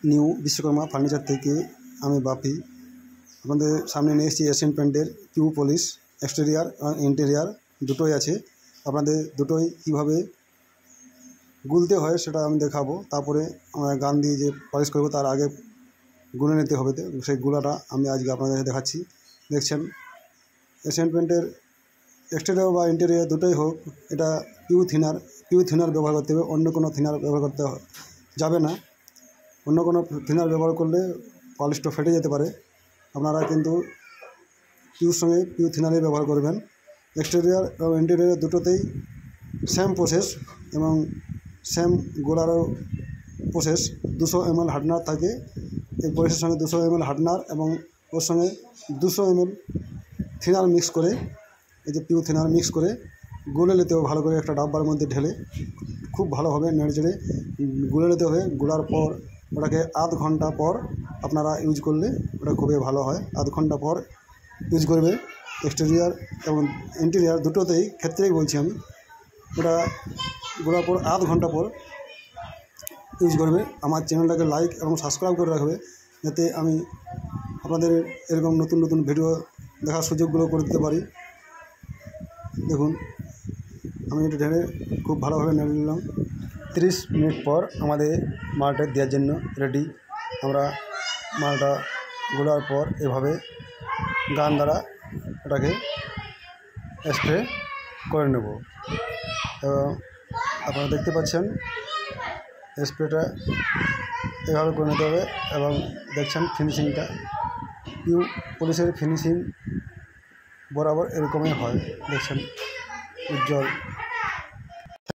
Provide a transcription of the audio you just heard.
New Vishwakarma furniture থেকে আমি বাপি আপনাদের সামনে নিয়ে এসেছি এশিয়ান পেন্টের পিউ পলিশ এক্সটেরিয়ার আর ইন্টেরিয়ার দুটোই আছে। আপনাদের দুটোই কীভাবে গুলতে হয় সেটা আমি দেখাবো। তারপরে আমরা গান দিয়ে যে পলিশ করবো তার আগে গুলে নিতে হবে, সেই গুলাটা আমি আজকে আপনাদের দেখাচ্ছি। দেখছেন এশিয়ান পেন্টের এক্সটেরিয়ার বা ইন্টেরিয়ার দুটোই হোক, এটা পিউ থিনার ব্যবহার করতে হবে, অন্য কোনো থিনার ব্যবহার করতে যাবে না। অন্য কোনো থিনার ব্যবহার করলে পলিশটা ফেটে যেতে পারে। আপনারা কিন্তু পিউর সঙ্গে পিউ থিনারই ব্যবহার করবেন। এক্সটেরিয়ার এবং ইন্টেরিয়ার দুটোতেই সেম প্রসেস এবং সেম গোলারও প্রসেস। 200 ml হার্ডনার থাকে, এই পলিশের সঙ্গে 200 ml হার্ডনার এবং ওর সঙ্গে 200 ml থিনার মিক্স করে, এই যে পিউ থিনার মিক্স করে গুলে নিতে হবে ভালো করে। একটা ডাব্বার মধ্যে ঢেলে খুব ভালোভাবে নেড়ে গুলে নিতে হবে। গুলার পর ওটাকে আধ ঘন্টা পর আপনারা ইউজ করলে ওটা খুবই ভালো হয়। আধ ঘন্টা পর ইউজ করবে এক্সটেরিয়ার এবং ইন্টেরিয়ার দুটোতেই ক্ষেত্রেই বলছি আমি। ওটা গোলার পর আধ ঘন্টা পর ইউজ করবে। আমার চ্যানেলটাকে লাইক এবং সাবস্ক্রাইব করে রাখবে, যাতে আমি আপনাদের এরকম নতুন নতুন ভিডিও দেখার সুযোগগুলো করে দিতে পারি। দেখুন আমি এটা ঢেলে খুব ভালোভাবে নেড়ে নিলাম। 30 মিনিট পর আমাদের মালটা দেওয়ার জন্য রেডি। আমরা মালটা গোলার পর এভাবে গান দ্বারা ওটাকে স্প্রে করে নেব। এবং আপনারা দেখতে পাচ্ছেন স্প্রেটা এভাবে করে নিতে হবে। এবং দেখছেন ফিনিশিংটা, পিউ পলিশের ফিনিশিং বরাবর এরকমই হয়। দেখছেন উজ্জ্বল